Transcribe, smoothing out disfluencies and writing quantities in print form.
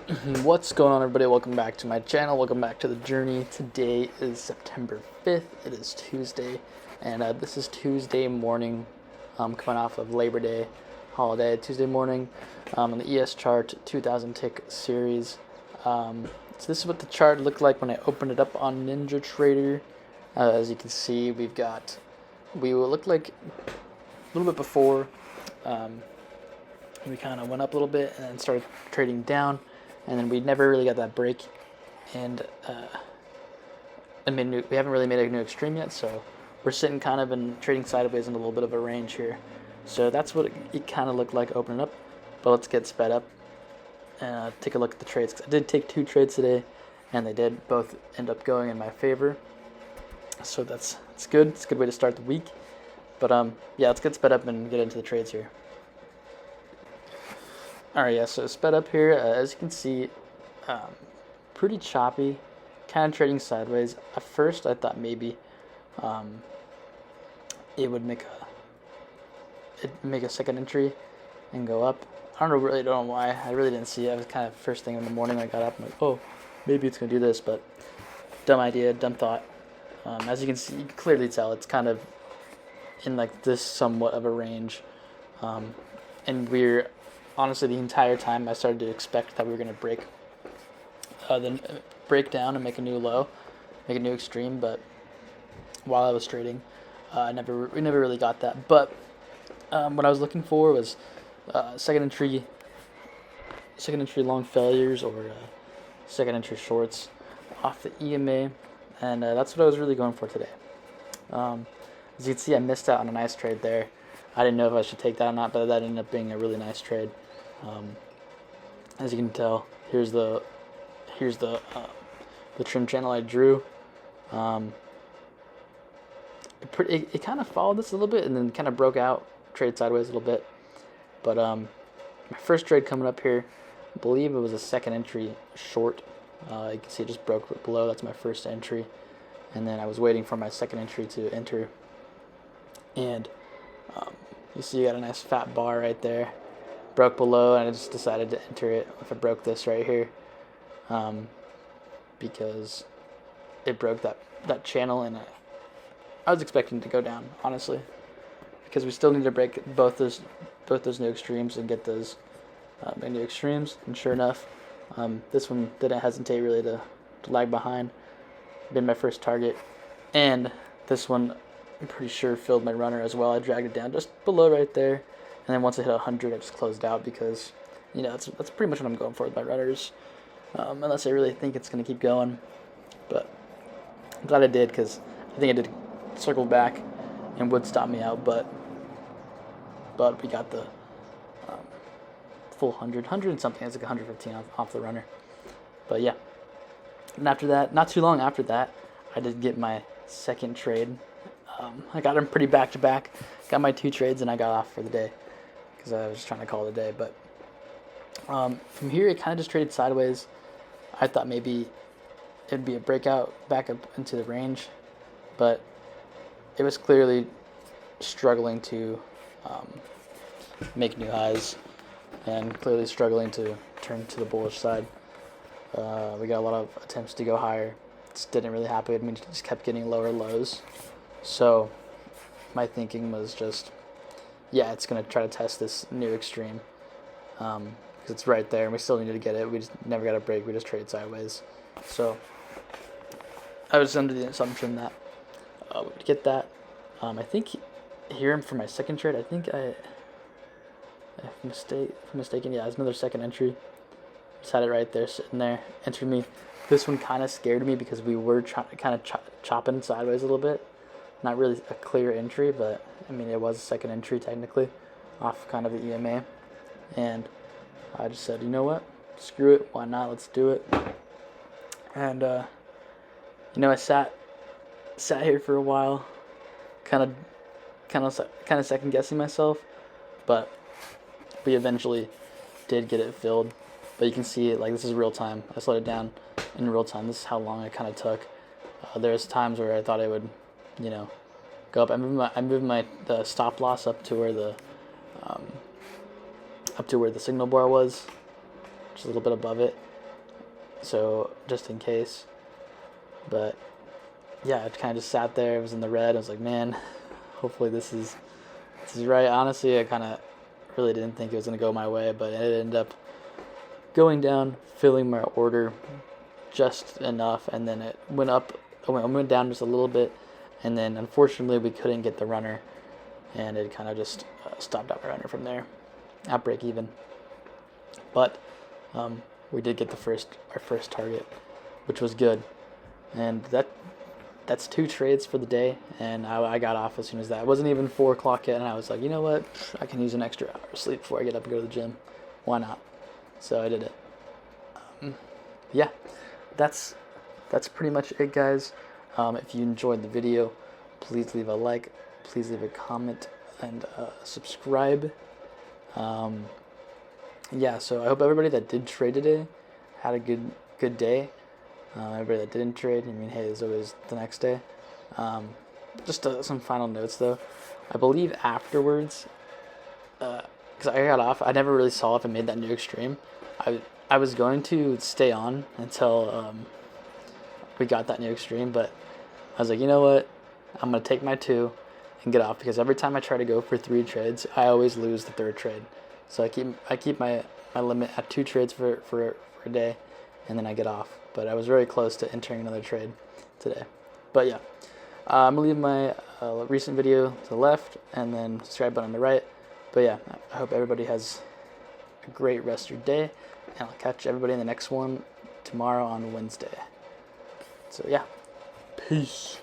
What's going on, everybody? Welcome back to my channel. Welcome back to the journey. Today is September 5th. It is Tuesday, and this is Tuesday morning, coming off of Labor Day holiday. Tuesday morning on the ES chart, 2000 tick series. So this is what the chart looked like when I opened it up on NinjaTrader. As you can see, we looked like a little bit before. We kind of went up a little bit and then started trading down. And then we never really got that break, and we haven't really made a new extreme yet, so we're sitting kind of in trading sideways in a little bit of a range here. So that's what it kind of looked like opening up. But let's get sped up and take a look at the trades. I did take 2 trades today, and they did both end up going in my favor. So that's good. It's a good way to start the week. But yeah, let's get sped up and get into the trades here. Alright, yeah, so sped up here, as you can see, pretty choppy, kind of trading sideways. At first, I thought maybe it would make a second entry and go up. I really don't know why. I really didn't see it. It was kind of first thing in the morning when I got up. I'm like, oh, maybe it's going to do this, but dumb idea, dumb thought. As you can see, you can clearly tell it's kind of in like this somewhat of a range, and we're honestly, the entire time I started to expect that we were going to break down and make a new low, make a new extreme. But while I was trading, we never really got that. But what I was looking for was second entry long failures or second entry shorts off the EMA, and that's what I was really going for today. As you can see, I missed out on a nice trade there. I didn't know if I should take that or not, but that ended up being a really nice trade. As you can tell, here's the trim channel I drew. It kind of followed this a little bit and then kind of broke out, traded sideways a little bit. But my first trade coming up here, I believe it was a second entry short. You can see it just broke below. That's my first entry, and then I was waiting for my second entry to enter, and you see you got a nice fat bar right there. Broke below, and I just decided to enter it if I broke this right here, because it broke that channel, and I was expecting it to go down, honestly, because we still need to break both those new extremes and get those new extremes. And sure enough, this one didn't hesitate really to lag behind. Been my first target, and this one I'm pretty sure filled my runner as well. I dragged it down just below right there. And then once I hit 100, I just closed out because, that's pretty much what I'm going for with my runners, unless I really think it's going to keep going. But I'm glad I did, because I think I did circle back and would stop me out. But we got the full 100 and something. It's like 115 off the runner. But yeah. And after that, not too long after that, I did get my second trade. I got them pretty back-to-back. Got my 2 trades, and I got off for the day, because I was trying to call it a day. But from here, it kind of just traded sideways. I thought maybe it'd be a breakout back up into the range, but it was clearly struggling to make new highs, and clearly struggling to turn to the bullish side. We got a lot of attempts to go higher. Just didn't really happen. I mean, it just kept getting lower lows. So my thinking was just, yeah, it's going to try to test this new extreme, because it's right there, and we still needed to get it. We just never got a break. We just traded sideways. So I was under the assumption that we would get that. I think here for my second trade, I think if I'm mistaken, yeah, it's another second entry. Just had it right there, sitting there, entering me. This one kind of scared me because we were chopping sideways a little bit. Not really a clear entry, but I mean, it was a second entry technically off kind of the EMA. And I just said, you know what? Screw it. Why not? Let's do it. And, I sat here for a while, kind of second guessing myself, but we eventually did get it filled. But you can see it, like, this is real time. I slowed it down in real time. This is how long it kind of took. There's times where I thought it would, go up. I moved my the stop loss up to where the signal bar was, just a little bit above it, so just in case. But yeah, I kind of just sat there. It was in the red. I was like, man, hopefully this is right. Honestly, I kind of really didn't think it was gonna go my way, but it ended up going down, filling my order just enough, and then it went up. It went down just a little bit, and then unfortunately we couldn't get the runner, and it kind of just stopped out my runner from there, at break even. But we did get our first target, which was good, and that's 2 trades for the day, and I got off as soon as that. It wasn't even 4 o'clock yet, and I was like, you know what? I can use an extra hour of sleep before I get up and go to the gym. Why not? So I did it. Yeah, that's pretty much it, guys. If you enjoyed the video, please leave a like, please leave a comment, and subscribe. Yeah, so I hope everybody that did trade today had a good day. Everybody that didn't trade, I mean, hey, there's always the next day. Just some final notes, though. I believe afterwards, because I got off, I never really saw if it made that new extreme. I was going to stay on until we got that new extreme, but I was like, you know what? I'm going to take my 2 and get off, because every time I try to go for 3 trades, I always lose the 3rd trade. So I keep my limit at 2 trades for a day, and then I get off. But I was very close to entering another trade today. But yeah, I'm going to leave my recent video to the left, and then subscribe button on the right. But yeah, I hope everybody has a great rest of your day, and I'll catch everybody in the next one tomorrow on Wednesday. So yeah, peace.